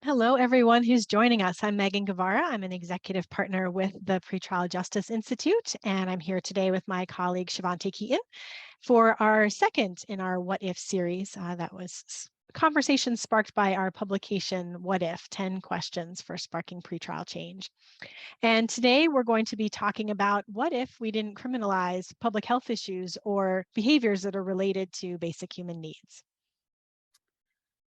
Hello, everyone who's joining us. I'm Meghan Guevara. I'm an executive partner with the Pretrial Justice Institute, and I'm here today with my colleague Shivante Keaton for our second in our What If series. That was conversation sparked by our publication, What If? 10 Questions for Sparking Pretrial Change. And today we're going to be talking about what if we didn't criminalize public health issues or behaviors that are related to basic human needs.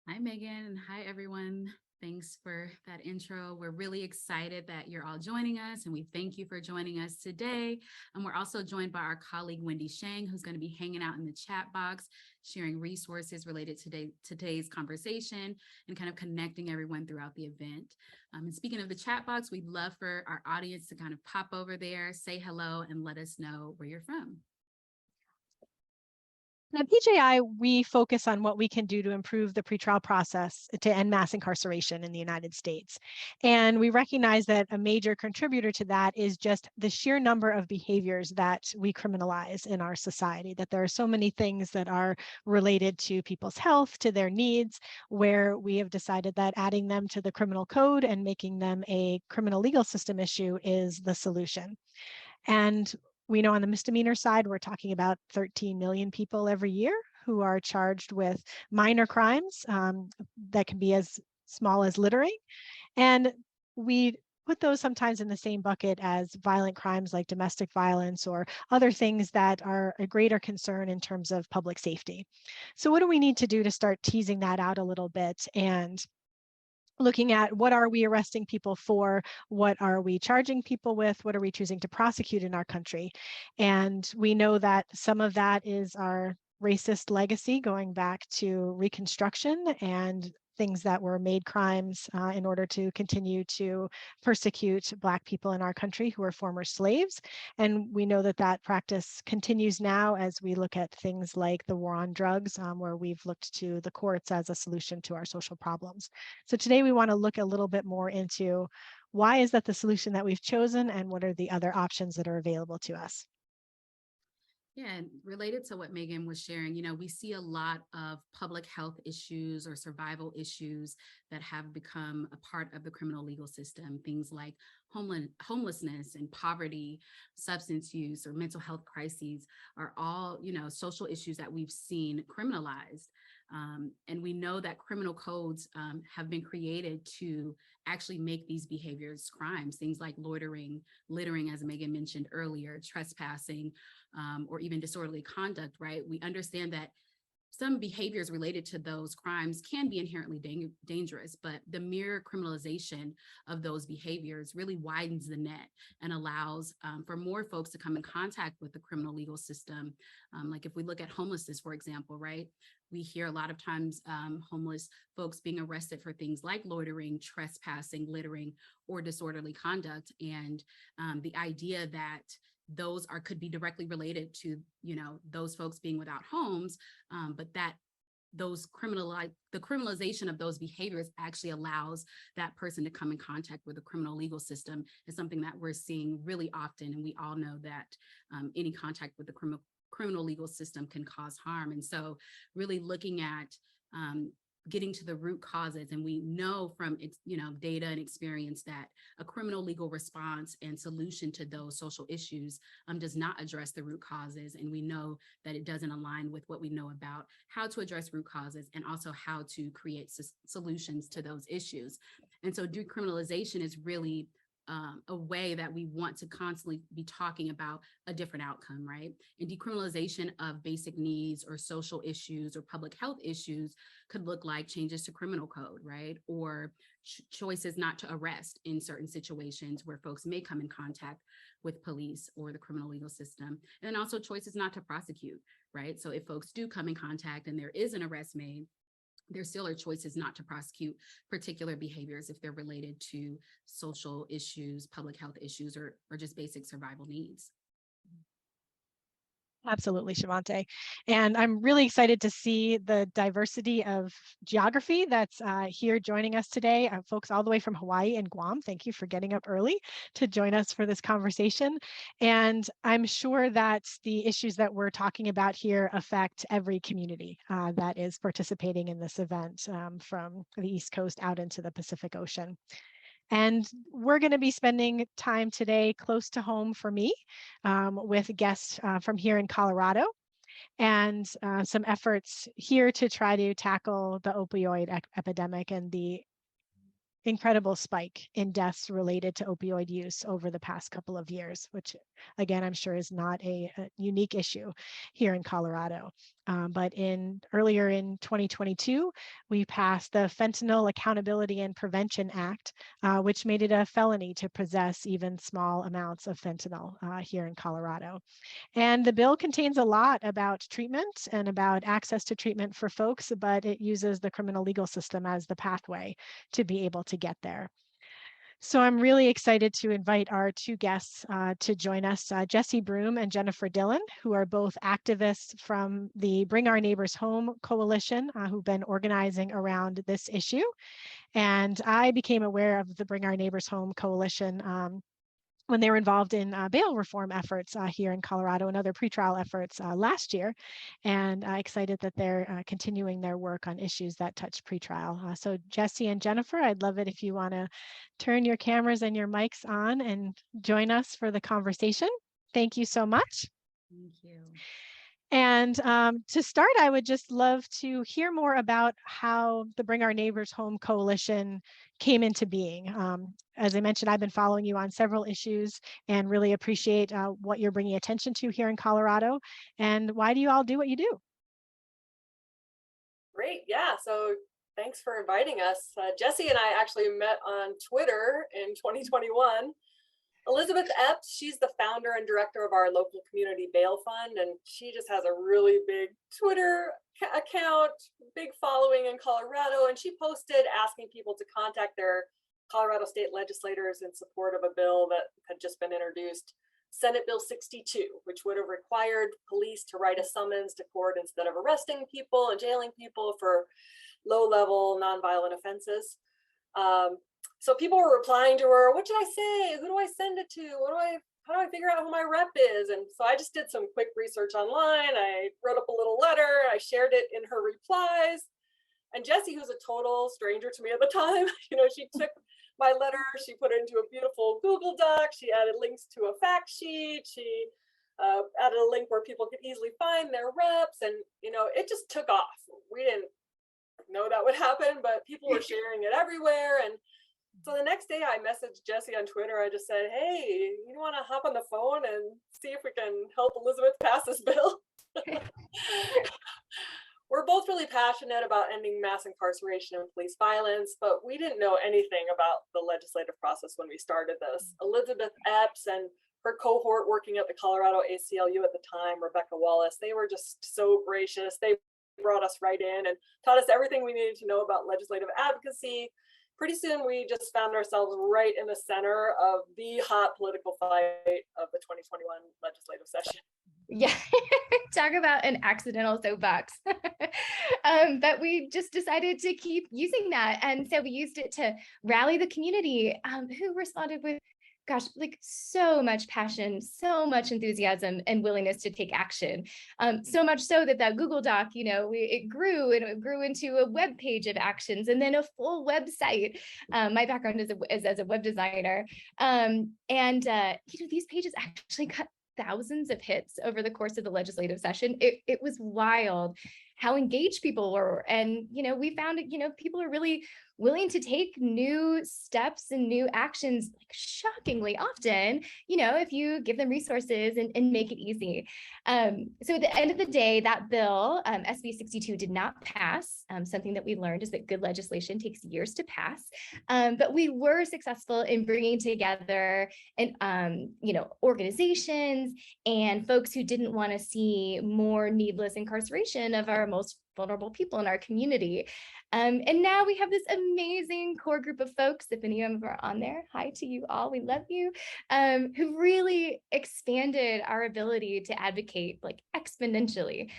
Hi, Megan, and hi, everyone. Thanks for that intro. We're really excited that you're all joining us, and we thank you for joining us today. And we're also joined by our colleague, Wendy Shang, who's going to be hanging out in the chat box, sharing resources related to today's conversation and kind of connecting everyone throughout the event. And speaking of the chat box, we'd love for our audience to kind of pop over there, say hello, and let us know where you're from. At PJI, we focus on what we can do to improve the pretrial process to end mass incarceration in the United States. And we recognize that a major contributor to that is just the sheer number of behaviors that we criminalize in our society, that there are so many things that are related to people's health, to their needs, where we have decided that adding them to the criminal code and making them a criminal legal system issue is the solution. And we know on the misdemeanor side, we're talking about 13 million people every year who are charged with minor crimes that can be as small as littering. And we put those sometimes in the same bucket as violent crimes like domestic violence or other things that are a greater concern in terms of public safety. So what do we need to do to start teasing that out a little bit and looking at what are we arresting people for, what are we charging people with, what are we choosing to prosecute in our country. And we know that some of that is our racist legacy going back to Reconstruction and things that were made crimes in order to continue to persecute Black people in our country who are former slaves. And we know that that practice continues now as we look at things like the war on drugs, where we've looked to the courts as a solution to our social problems. So today we want to look a little bit more into why is that the solution that we've chosen and what are the other options that are available to us. Yeah, and related to what Megan was sharing, we see a lot of public health issues or survival issues that have become a part of the criminal legal system. Things like homelessness and poverty, substance use, or mental health crises are all, social issues that we've seen criminalized. And we know that criminal codes have been created to actually make these behaviors crimes, things like loitering, littering, as Megan mentioned earlier, trespassing, or even disorderly conduct, right? We understand that some behaviors related to those crimes can be inherently dangerous, but the mere criminalization of those behaviors really widens the net and allows for more folks to come in contact with the criminal legal system. Like if we look at homelessness, for example, right? We hear a lot of times homeless folks being arrested for things like loitering, trespassing, littering, or disorderly conduct. And the idea that those could be directly related to those folks being without homes, but that the criminalization of those behaviors actually allows that person to come in contact with the criminal legal system is something that we're seeing really often, and we all know that any contact with the criminal legal system can cause harm. And so really looking at getting to the root causes. And we know from data and experience that a criminal legal response and solution to those social issues does not address the root causes. And we know that it doesn't align with what we know about how to address root causes and also how to create solutions to those issues. And so decriminalization is really a way that we want to constantly be talking about a different outcome, right? And decriminalization of basic needs or social issues or public health issues could look like changes to criminal code, right? Or choices not to arrest in certain situations where folks may come in contact with police or the criminal legal system. And then also choices not to prosecute, right? So if folks do come in contact and there is an arrest made, there still are choices not to prosecute particular behaviors if they're related to social issues, public health issues, or just basic survival needs. Absolutely, Shavante. And I'm really excited to see the diversity of geography that's here joining us today. Folks all the way from Hawaii and Guam, thank you for getting up early to join us for this conversation. And I'm sure that the issues that we're talking about here affect every community that is participating in this event, from the East Coast out into the Pacific Ocean. And we're going to be spending time today close to home for me, with guests from here in Colorado, and some efforts here to try to tackle the opioid epidemic and the incredible spike in deaths related to opioid use over the past couple of years, which again, I'm sure is not a unique issue here in Colorado. But earlier in 2022, we passed the Fentanyl Accountability and Prevention Act, which made it a felony to possess even small amounts of fentanyl here in Colorado. And the bill contains a lot about treatment and about access to treatment for folks, but it uses the criminal legal system as the pathway to be able to get there. So I'm really excited to invite our two guests to join us, Jessie Broom and Jennifer Dillon, who are both activists from the Bring Our Neighbors Home coalition, who've been organizing around this issue. And I became aware of the Bring Our Neighbors Home coalition when they were involved in bail reform efforts here in Colorado and other pretrial efforts last year, and excited that they're continuing their work on issues that touch pretrial. So Jessie and Jennifer, I'd love it if you want to turn your cameras and your mics on and join us for the conversation. Thank you so much. Thank you. And to start, I would just love to hear more about how the Bring Our Neighbors Home coalition came into being. As I mentioned, I've been following you on several issues and really appreciate what you're bringing attention to here in Colorado. And why do you all do what you do? Great, yeah, so thanks for inviting us. Jessie and I actually met on Twitter in 2021. Elizabeth Epps, she's the founder and director of our local community bail fund, and she just has a really big Twitter account, big following in Colorado, and she posted asking people to contact their Colorado state legislators in support of a bill that had just been introduced, Senate Bill 62, which would have required police to write a summons to court instead of arresting people and jailing people for low-level nonviolent offenses. So people were replying to her, what should I say? Who do I send it to? How do I figure out who my rep is? And so I just did some quick research online. I wrote up a little letter. I shared it in her replies. And Jessie, who's a total stranger to me at the time, she took my letter, she put it into a beautiful Google Doc. She added links to a fact sheet. She added a link where people could easily find their reps. And, it just took off. We didn't know that would happen, but people were sharing it everywhere. And so the next day I messaged Jessie on Twitter. I just said, hey, you want to hop on the phone and see if we can help Elizabeth pass this bill? We're both really passionate about ending mass incarceration and police violence, but we didn't know anything about the legislative process when we started this. Elizabeth Epps and her cohort working at the Colorado ACLU at the time, Rebecca Wallace, they were just so gracious. They brought us right in and taught us everything we needed to know about legislative advocacy. Pretty soon we just found ourselves right in the center of the hot political fight of the 2021 legislative session. Yeah, talk about an accidental soapbox. But we just decided to keep using that. And so we used it to rally the community, who responded with, gosh, like so much passion, so much enthusiasm and willingness to take action. So much so that Google Doc, it grew and it grew into a web page of actions and then a full website. My background is as a web designer. These pages actually got thousands of hits over the course of the legislative session. It was wild how engaged people were. And, we found, people are really willing to take new steps and new actions, like shockingly often, if you give them resources and make it easy. So at the end of the day, that bill, SB 62, did not pass. Something that we learned is that good legislation takes years to pass. But we were successful in bringing together organizations and folks who didn't want to see more needless incarceration of our most vulnerable people in our community. And now we have this amazing core group of folks, if any of them are on there, hi to you all, we love you, who really expanded our ability to advocate like exponentially.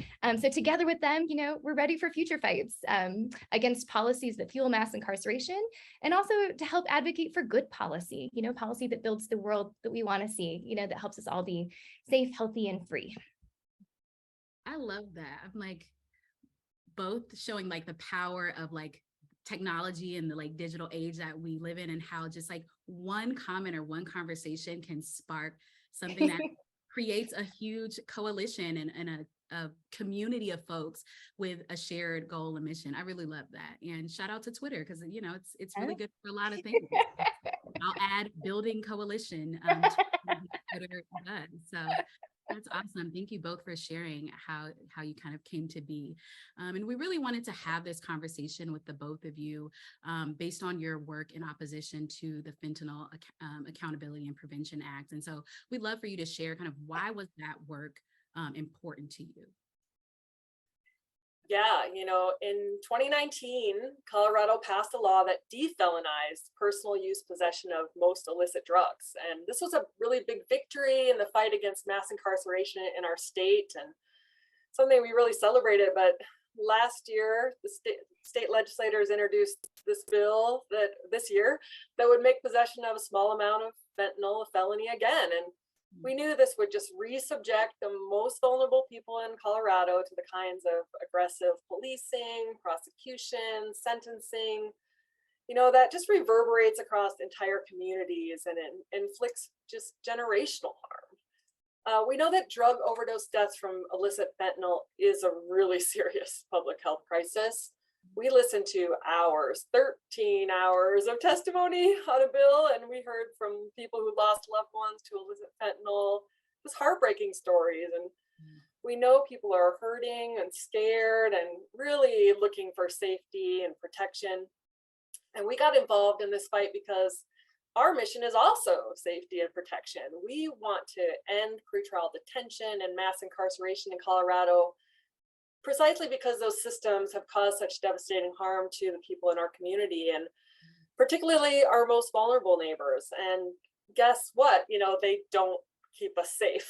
So together with them, you know, we're ready for future fights against policies that fuel mass incarceration, and also to help advocate for good policy, you know, policy that builds the world that we want to see, you know, that helps us all be safe, healthy, and free. I love that. I'm like, both showing like the power of like technology and the like digital age that we live in, and how just like one comment or one conversation can spark something that creates a huge coalition and a community of folks with a shared goal and mission. I really love that. And shout out to Twitter, because you know it's really good for a lot of things. I'll add building coalition to Twitter does. So that's awesome. Thank you both for sharing how you kind of came to be. And we really wanted to have this conversation with the both of you based on your work in opposition to the Fentanyl Accountability and Prevention Act. And so we'd love for you to share kind of why was that work important to you? Yeah, you know, in 2019, Colorado passed a law that defelonized personal use possession of most illicit drugs. And this was a really big victory in the fight against mass incarceration in our state, and something we really celebrated. But last year, the state legislators introduced this bill this year that would make possession of a small amount of fentanyl a felony again. And we knew this would just re-subject the most vulnerable people in Colorado to the kinds of aggressive policing, prosecution, sentencing, you know, that just reverberates across entire communities and it inflicts just generational harm. We know that drug overdose deaths from illicit fentanyl is a really serious public health crisis. We listened to 13 hours of testimony on a bill, and we heard from people who lost loved ones to illicit fentanyl. It's heartbreaking stories, and we know people are hurting and scared and really looking for safety and protection. And we got involved in this fight because our mission is also safety and protection. We want to end pretrial detention and mass incarceration in Colorado, precisely because those systems have caused such devastating harm to the people in our community, and particularly our most vulnerable neighbors. And guess what? You know, they don't keep us safe.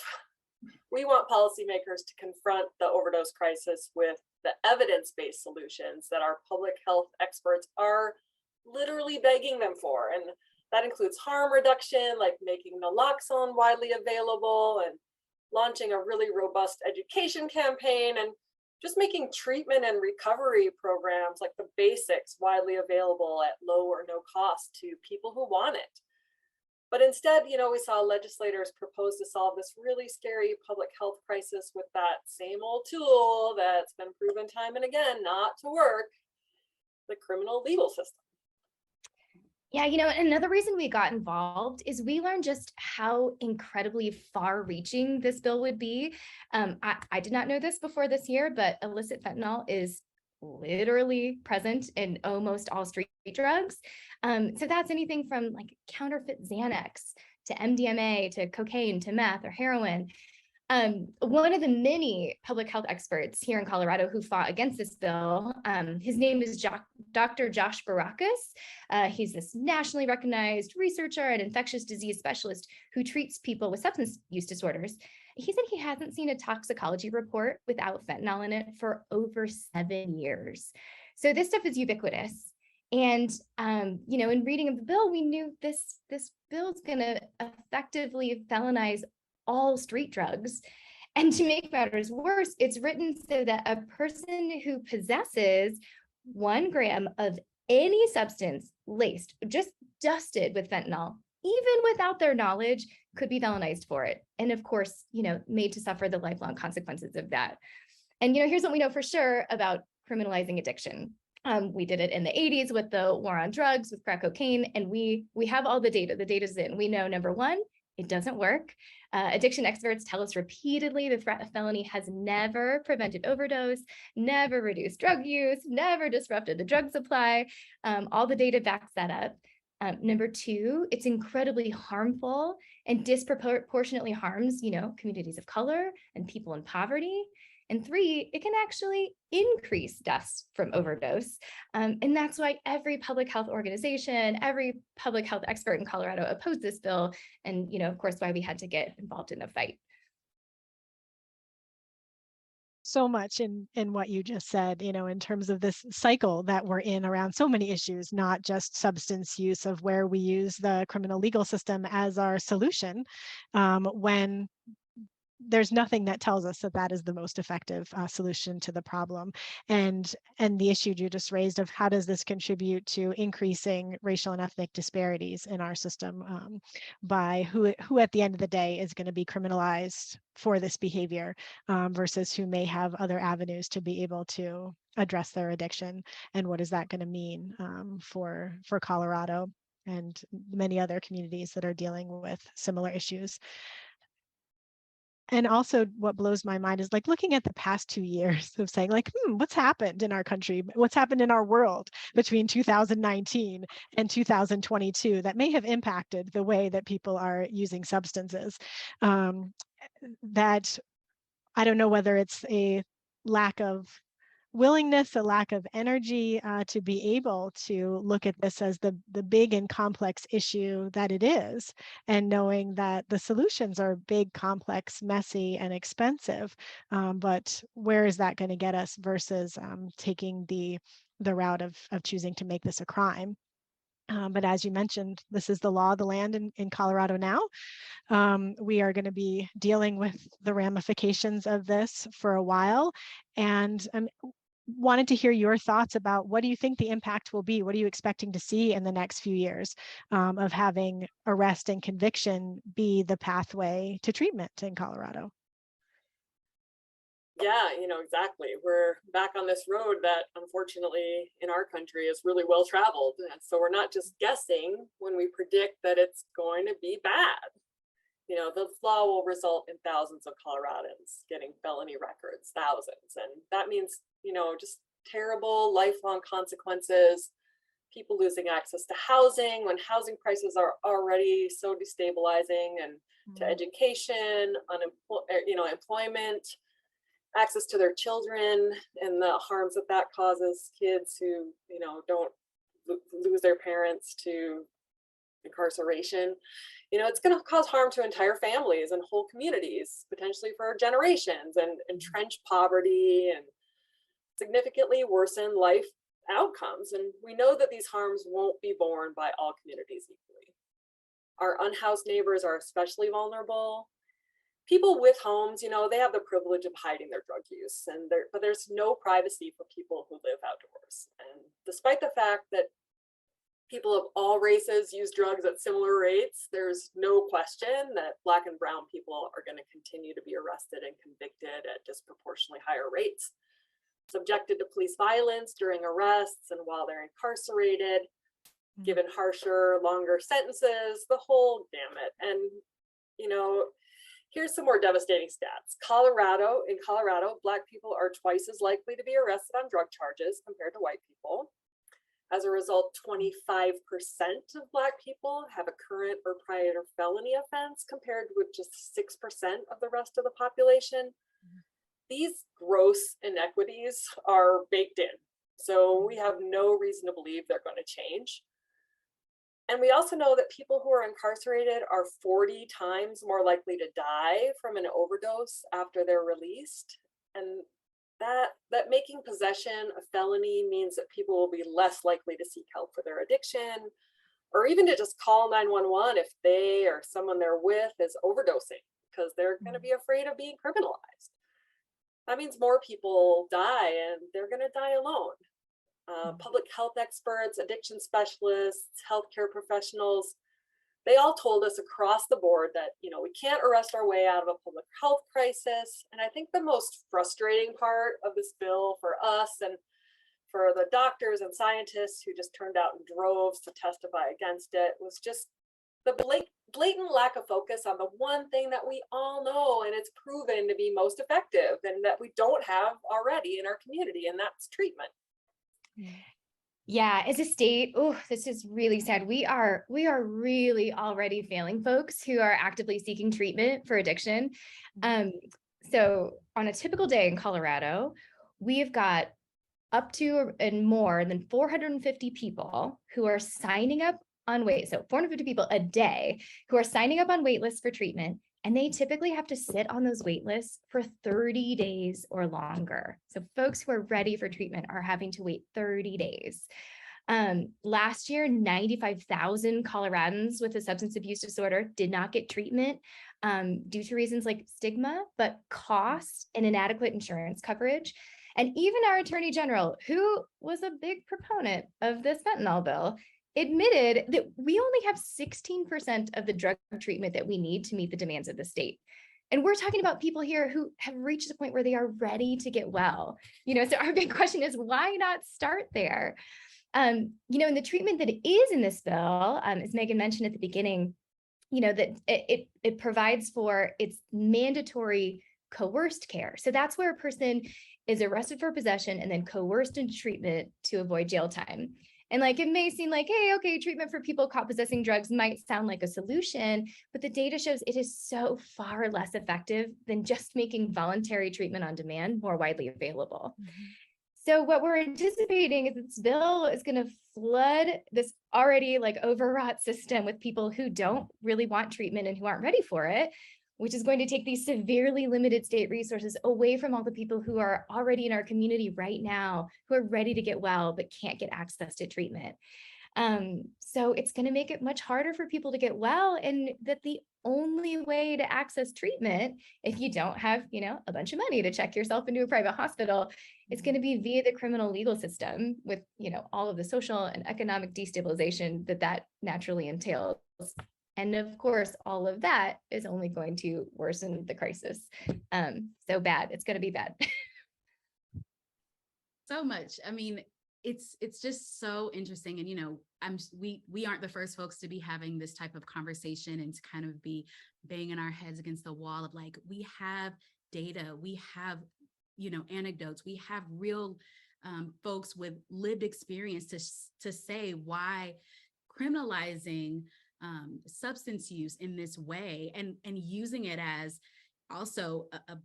We want policymakers to confront the overdose crisis with the evidence-based solutions that our public health experts are literally begging them for. And that includes harm reduction, like making naloxone widely available and launching a really robust education campaign, and just making treatment and recovery programs like the basics widely available at low or no cost to people who want it. But instead, you know, we saw legislators propose to solve this really scary public health crisis with that same old tool that's been proven time and again not to work, the criminal legal system. Yeah, you know, another reason we got involved is we learned just how incredibly far-reaching this bill would be. I did not know this before this year, but illicit fentanyl is literally present in almost all street drugs. So that's anything from like counterfeit Xanax to MDMA to cocaine to meth or heroin. One of the many public health experts here in Colorado who fought against this bill, his name is Dr. Josh Baracus. He's this nationally recognized researcher and infectious disease specialist who treats people with substance use disorders. He said he hasn't seen a toxicology report without fentanyl in it for over 7 years. So this stuff is ubiquitous. And, you know, in reading of the bill, we knew this bill is going to effectively felonize all street drugs. And to make matters worse, it's written so that a person who possesses 1 gram of any substance laced, just dusted with fentanyl, even without their knowledge, could be felonized for it. And of course, you know, made to suffer the lifelong consequences of that. And, you know, here's what we know for sure about criminalizing addiction. We did it in the 80s with the war on drugs, with crack cocaine, and we have all the data. The data's in. We know, number one, it doesn't work. Addiction experts tell us repeatedly the threat of felony has never prevented overdose, never reduced drug use, never disrupted the drug supply. All the data backs that up. Number two, it's incredibly harmful and disproportionately harms, you know, communities of color and people in poverty. And 3, it can actually increase deaths from overdose. And that's why every public health organization, every public health expert in Colorado opposed this bill. And, of course, why we had to get involved in a fight. So much in what you just said, in terms of this cycle that we're in around so many issues, not just substance use, of where we use the criminal legal system as our solution, when there's nothing that tells us that that is the most effective solution to the problem. And the issue you just raised of how does this contribute to increasing racial and ethnic disparities in our system, by who at the end of the day is going to be criminalized for this behavior, versus who may have other avenues to be able to address their addiction, and what is that going to mean for Colorado and many other communities that are dealing with similar issues. And also what blows my mind is like looking at the past 2 years of saying like, what's happened in our country? What's happened in our world between 2019 and 2022 that may have impacted the way that people are using substances? That I don't know whether it's a lack of willingness, a lack of energy to be able to look at this as the big and complex issue that it is, and knowing that the solutions are big, complex, messy, and expensive. But where is that going to get us versus taking the route of choosing to make this a crime? But as you mentioned, this is the law of the land in Colorado now. We are going to be dealing with the ramifications of this for a while, and wanted to hear your thoughts about what do you think the impact will be? What are you expecting to see in the next few years of having arrest and conviction be the pathway to treatment in Colorado? Yeah, exactly. We're back on this road that unfortunately in our country is really well traveled. And so we're not just guessing when we predict that it's going to be bad. The law will result in thousands of Coloradans getting felony records, thousands. And that means, just terrible lifelong consequences, people losing access to housing when housing prices are already so destabilizing, and to education, employment, access to their children, and the harms that causes kids who, don't lose their parents to incarceration. It's going to cause harm to entire families and whole communities, potentially for generations, and entrench poverty and significantly worsen life outcomes. And we know that these harms won't be borne by all communities equally. Our unhoused neighbors are especially vulnerable. People with homes, they have the privilege of hiding their drug use, but there's no privacy for people who live outdoors. And despite the fact that people of all races use drugs at similar rates, there's no question that Black and Brown people are going to continue to be arrested and convicted at disproportionately higher rates, subjected to police violence during arrests and while they're incarcerated, given harsher, longer sentences, the whole gamut. And, here's some more devastating stats. In Colorado, Black people are twice as likely to be arrested on drug charges compared to white people. As a result, 25% of Black people have a current or prior felony offense, compared with just 6% of the rest of the population. These gross inequities are baked in, so we have no reason to believe they're going to change. And we also know that people who are incarcerated are 40 times more likely to die from an overdose after they're released. And that making possession a felony means that people will be less likely to seek help for their addiction, or even to just call 911 if they or someone they're with is overdosing, because they're going to be afraid of being criminalized. That means more people die, and they're going to die alone. Public health experts, addiction specialists, healthcare professionals, they all told us across the board that, we can't arrest our way out of a public health crisis. And I think the most frustrating part of this bill for us and for the doctors and scientists who just turned out in droves to testify against it was just the blatant lack of focus on the one thing that we all know and it's proven to be most effective, and that we don't have already in our community, and that's treatment. Yeah, as a state, this is really sad. We are really already failing folks who are actively seeking treatment for addiction. So on a typical day in Colorado, we've got up to and more than 450 people who are signing up on wait. So 450 people a day who are signing up on wait lists for treatment. And they typically have to sit on those wait lists for 30 days or longer. So folks who are ready for treatment are having to wait 30 days. Last year, 95,000 Coloradans with a substance abuse disorder did not get treatment due to reasons like stigma, but cost and inadequate insurance coverage. And even our Attorney General, who was a big proponent of this fentanyl bill, admitted that we only have 16% of the drug treatment that we need to meet the demands of the state. And we're talking about people here who have reached the point where they are ready to get well. So our big question is, why not start there? And the treatment that is in this bill, as Meghan mentioned at the beginning, that it provides for its mandatory coerced care. So that's where a person is arrested for possession and then coerced into treatment to avoid jail time. And it may seem like, hey, okay, treatment for people caught possessing drugs might sound like a solution, but the data shows it is so far less effective than just making voluntary treatment on demand more widely available. Mm-hmm. So what we're anticipating is this bill is going to flood this already overwrought system with people who don't really want treatment and who aren't ready for it, which is going to take these severely limited state resources away from all the people who are already in our community right now, who are ready to get well, but can't get access to treatment. So it's going to make it much harder for people to get well, and that the only way to access treatment, if you don't have, a bunch of money to check yourself into a private hospital, it's going to be via the criminal legal system with, all of the social and economic destabilization that naturally entails. And of course, all of that is only going to worsen the crisis. So bad. It's going to be bad. So much. I mean, it's just so interesting. And, we aren't the first folks to be having this type of conversation and to kind of be banging our heads against the wall of we have data, we have, anecdotes, we have real folks with lived experience to say why criminalizing substance use in this way and using it as also a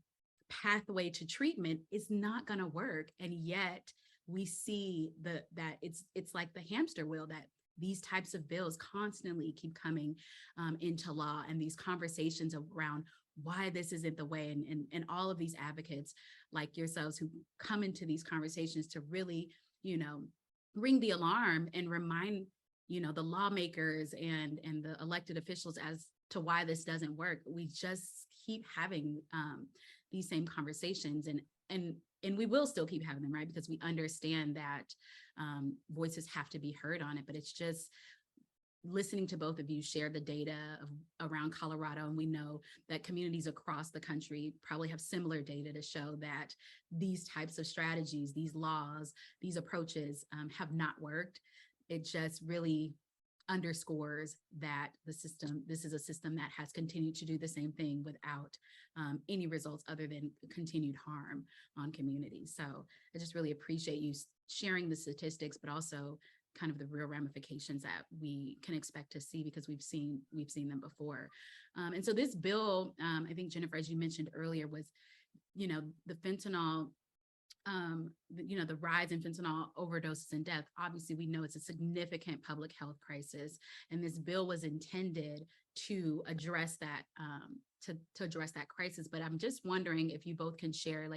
pathway to treatment is not going to work. And yet we see that it's like the hamster wheel, that these types of bills constantly keep coming into law, and these conversations around why this isn't the way, and all of these advocates like yourselves who come into these conversations to really, ring the alarm and remind the lawmakers and the elected officials as to why this doesn't work. We just keep having these same conversations, and we will still keep having them, right? Because we understand that voices have to be heard on it, but it's just listening to both of you share the data around Colorado, and we know that communities across the country probably have similar data to show that these types of strategies, these laws, these approaches have not worked. It just really underscores that this is a system that has continued to do the same thing without any results other than continued harm on communities. So I just really appreciate you sharing the statistics, but also kind of the real ramifications that we can expect to see, because we've seen them before. And so this bill, I think, Jennifer, as you mentioned earlier, was, the fentanyl, the rise in fentanyl overdoses and death. Obviously, we know it's a significant public health crisis, and this bill was intended to address that, to address that crisis. But I'm just wondering if you both can share,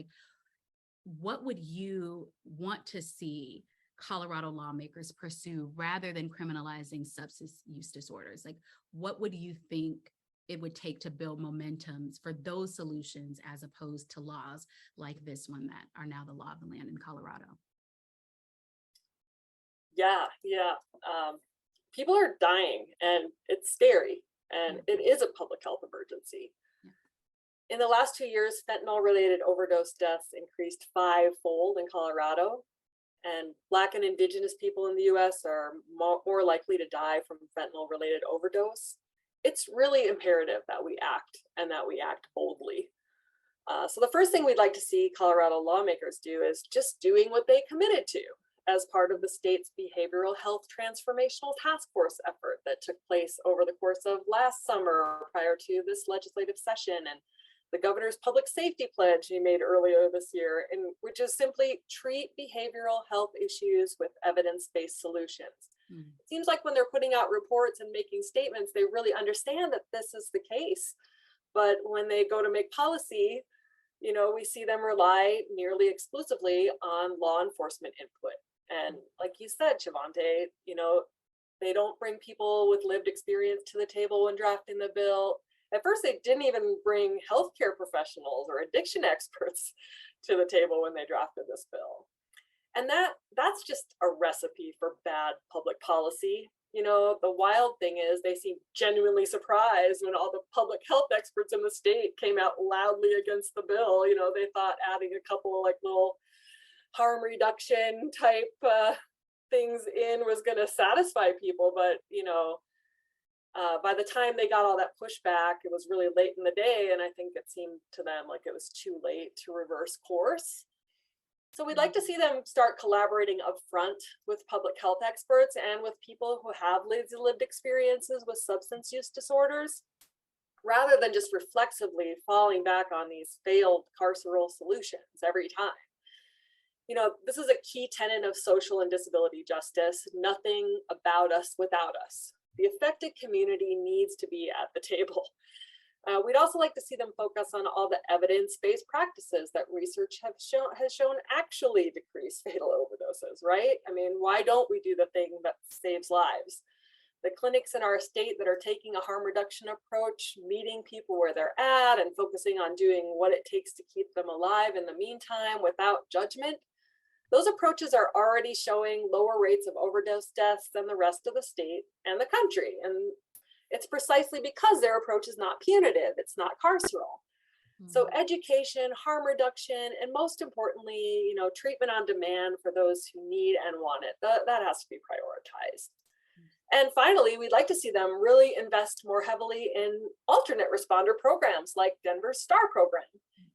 what would you want to see Colorado lawmakers pursue rather than criminalizing substance use disorders? What would you think it would take to build momentums for those solutions as opposed to laws like this one that are now the law of the land in Colorado? Yeah. People are dying, and it's scary, and it is a public health emergency. In the last 2 years, fentanyl-related overdose deaths increased 5-fold in Colorado, and Black and Indigenous people in the U.S. are more likely to die from fentanyl-related overdose. It's really imperative that we act, and that we act boldly. So the first thing we'd like to see Colorado lawmakers do is just doing what they committed to as part of the state's behavioral health transformational task force effort that took place over the course of last summer prior to this legislative session. And the governor's public safety pledge he made earlier this year, which is simply treat behavioral health issues with evidence-based solutions. It seems like when they're putting out reports and making statements, they really understand that this is the case. But when they go to make policy, we see them rely nearly exclusively on law enforcement input. And like you said, Shavante, they don't bring people with lived experience to the table when drafting the bill. At first, they didn't even bring healthcare professionals or addiction experts to the table when they drafted this bill. And that's just a recipe for bad public policy. The wild thing is they seem genuinely surprised when all the public health experts in the state came out loudly against the bill. They thought adding a couple of little harm reduction type things in was going to satisfy people. But, by the time they got all that pushback, it was really late in the day. And I think it seemed to them like it was too late to reverse course. So we'd like to see them start collaborating upfront with public health experts and with people who have lived experiences with substance use disorders, rather than just reflexively falling back on these failed carceral solutions every time. This is a key tenet of social and disability justice: nothing about us without us. The affected community needs to be at the table. We'd also like to see them focus on all the evidence-based practices that research has shown actually decrease fatal overdoses, right? I mean, why don't we do the thing that saves lives? The clinics in our state that are taking a harm reduction approach, meeting people where they're at and focusing on doing what it takes to keep them alive in the meantime without judgment, those approaches are already showing lower rates of overdose deaths than the rest of the state and the country. And it's precisely because their approach is not punitive, it's not carceral. So education, harm reduction, and most importantly, treatment on demand for those who need and want it, that has to be prioritized. And finally, we'd like to see them really invest more heavily in alternate responder programs like Denver's STAR program.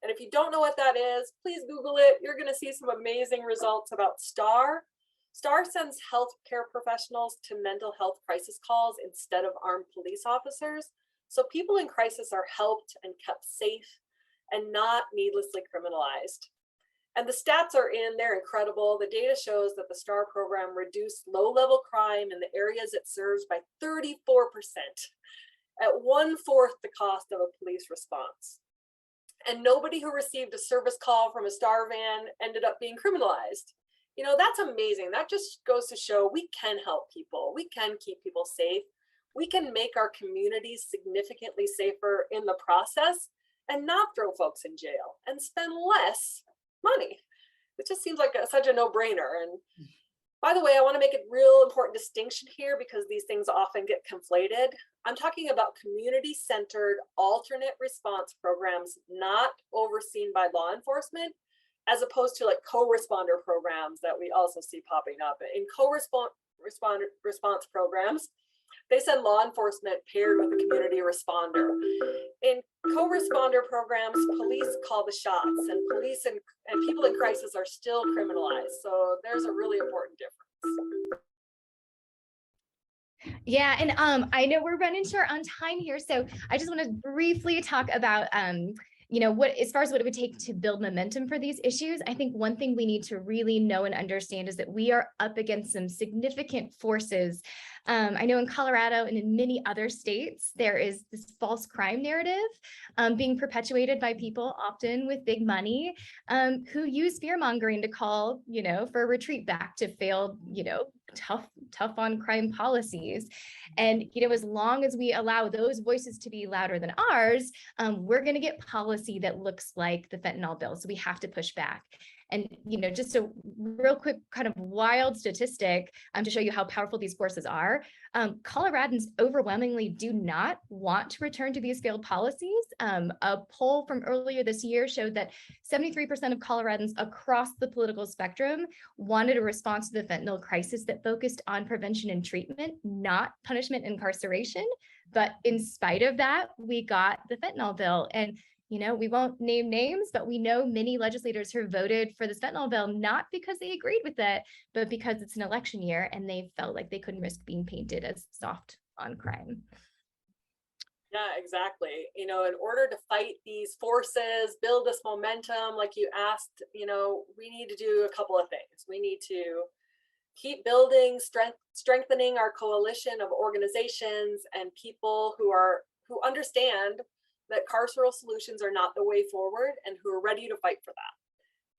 And if you don't know what that is, please Google it. You're going to see some amazing results about STAR. STAR sends healthcare professionals to mental health crisis calls instead of armed police officers. So people in crisis are helped and kept safe and not needlessly criminalized. And the stats are they're incredible. The data shows that the STAR program reduced low-level crime in the areas it serves by 34%, at 1/4 the cost of a police response. And nobody who received a service call from a STAR van ended up being criminalized. That's amazing. That just goes to show we can help people. We can keep people safe. We can make our communities significantly safer in the process and not throw folks in jail and spend less money. It just seems like such a no-brainer. And by the way, I want to make a real important distinction here because these things often get conflated. I'm talking about community-centered alternate response programs not overseen by law enforcement, as opposed to co-responder programs that we also see popping up. In response programs, they send law enforcement paired with a community responder. In co-responder programs, police call the shots, and police and people in crisis are still criminalized. So there's a really important difference. Yeah, and I know we're running short on time here, so I just want to briefly talk about as far as what it would take to build momentum for these issues. I think one thing we need to really know and understand is that we are up against some significant forces. I know in Colorado and in many other states, there is this false crime narrative being perpetuated by people often with big money who use fear mongering to call, for a retreat back to failed, tough on crime policies. And, as long as we allow those voices to be louder than ours, we're going to get policy that looks like the fentanyl bill. So we have to push back. And, just a real quick kind of wild statistic to show you how powerful these forces are. Coloradans overwhelmingly do not want to return to these failed policies. A poll from earlier this year showed that 73% of Coloradans across the political spectrum wanted a response to the fentanyl crisis that focused on prevention and treatment, not punishment and incarceration. But in spite of that, we got the fentanyl bill. And we won't name names, but we know many legislators who voted for this fentanyl bill, not because they agreed with it, but because it's an election year and they felt like they couldn't risk being painted as soft on crime. Yeah, exactly. You know, in order to fight these forces, build this momentum, like you asked, you know, we need to do a couple of things. We need to keep building, strengthening our coalition of organizations and people who understand that carceral solutions are not the way forward and who are ready to fight for that.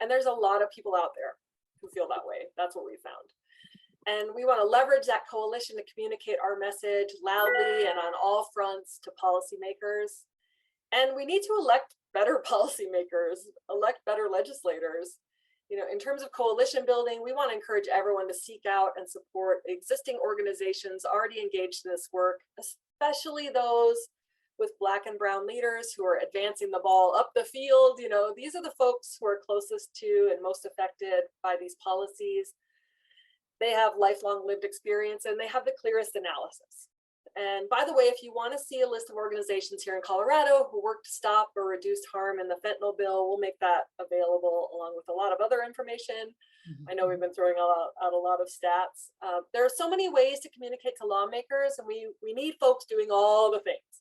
And there's a lot of people out there who feel that way. That's what we found. And we want to leverage that coalition to communicate our message loudly and on all fronts to policymakers. And we need to elect better policymakers, elect better legislators. You know, in terms of coalition building, we want to encourage everyone to seek out and support existing organizations already engaged in this work, especially those with Black and brown leaders who are advancing the ball up the field. You know, these are the folks who are closest to and most affected by these policies. They have lifelong lived experience and they have the clearest analysis. And by the way, if you want to see a list of organizations here in Colorado who work to stop or reduce harm in the fentanyl bill, we'll make that available along with a lot of other information. I know we've been throwing out a lot of stats. There are so many ways to communicate to lawmakers, and we need folks doing all the things.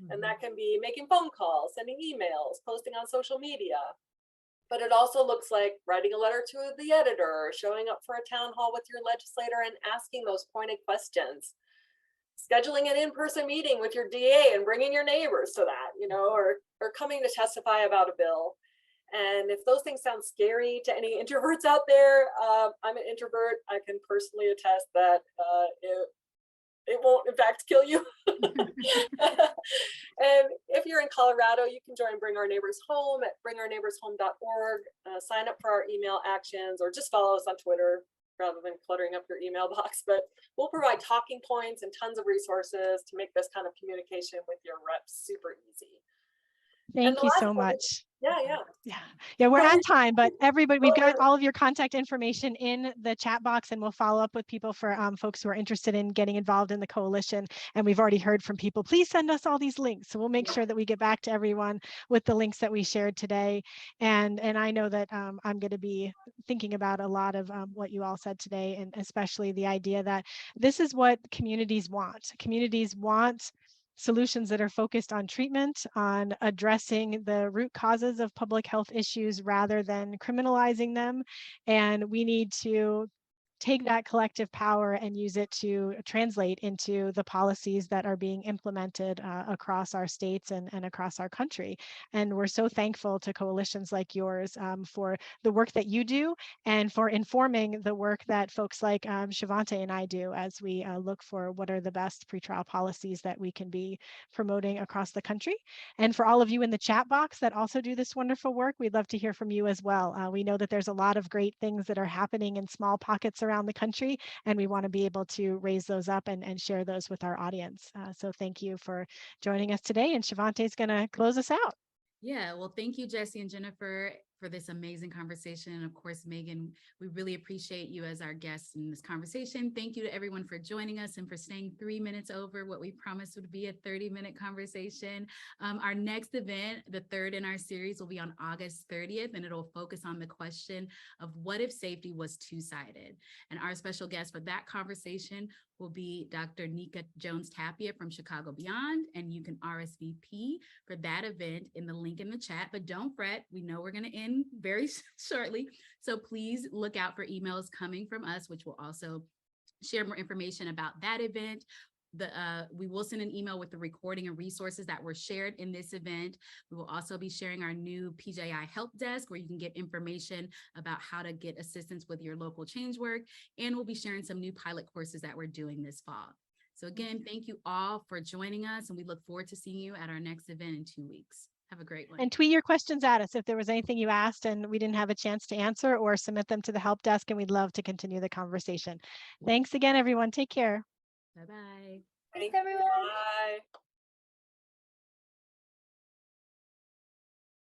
And that can be making phone calls, sending emails, posting on social media. But it also looks like writing a letter to the editor, showing up for a town hall with your legislator and asking those pointed questions. Scheduling an in-person meeting with your DA and bringing your neighbors to that, you know, or coming to testify about a bill. And if those things sound scary to any introverts out there, I'm an introvert. I can personally attest that it won't in fact kill you. And if you're in Colorado, you can join Bring Our Neighbors Home at bringourneighborshome.org. Sign up for our email actions or just follow us on Twitter rather than cluttering up your email box. But we'll provide talking points and tons of resources to make this kind of communication with your reps super easy. Thank you so much. Yeah, we're at time, but everybody, we've got all of your contact information in the chat box, and we'll follow up with people for folks who are interested in getting involved in the coalition. And we've already heard from people, please send us all these links. So we'll make sure that we get back to everyone with the links that we shared today. And I know that I'm going to be thinking about a lot of what you all said today, and especially the idea that this is what communities want. Communities want solutions that are focused on treatment, on addressing the root causes of public health issues rather than criminalizing them. And we need to take that collective power and use it to translate into the policies that are being implemented across our states and across our country. And we're so thankful to coalitions like yours for the work that you do and for informing the work that folks like Shivante and I do as we look for what are the best pretrial policies that we can be promoting across the country. And for all of you in the chat box that also do this wonderful work, we'd love to hear from you as well. We know that there's a lot of great things that are happening in small pockets around the country, and we want to be able to raise those up and share those with our audience. So thank you for joining us today, and Shivante's going to close us out. Yeah, well, thank you, Jessie and Jennifer, for this amazing conversation. And of course, Meghan, we really appreciate you as our guest in this conversation. Thank you to everyone for joining us and for staying 3 minutes over what we promised would be a 30-minute conversation. Our next event, the third in our series, will be on August 30th, and it'll focus on the question of what if safety was two-sided? And our special guest for that conversation will be Dr. Nika Jones-Tapia from Chicago Beyond, and you can RSVP for that event in the link in the chat. But don't fret, we know we're going to end very shortly, so please look out for emails coming from us, which will also share more information about that event. We will send an email with the recording and resources that were shared in this event. We will also be sharing our new PJI help desk where you can get information about how to get assistance with your local change work. And we'll be sharing some new pilot courses that we're doing this fall. So again, thank you all for joining us, and we look forward to seeing you at our next event in 2 weeks. Have a great one. And tweet your questions at us if there was anything you asked and we didn't have a chance to answer, or submit them to the help desk, and we'd love to continue the conversation. Thanks again, everyone. Take care. Bye-bye. Thanks, everyone. Bye.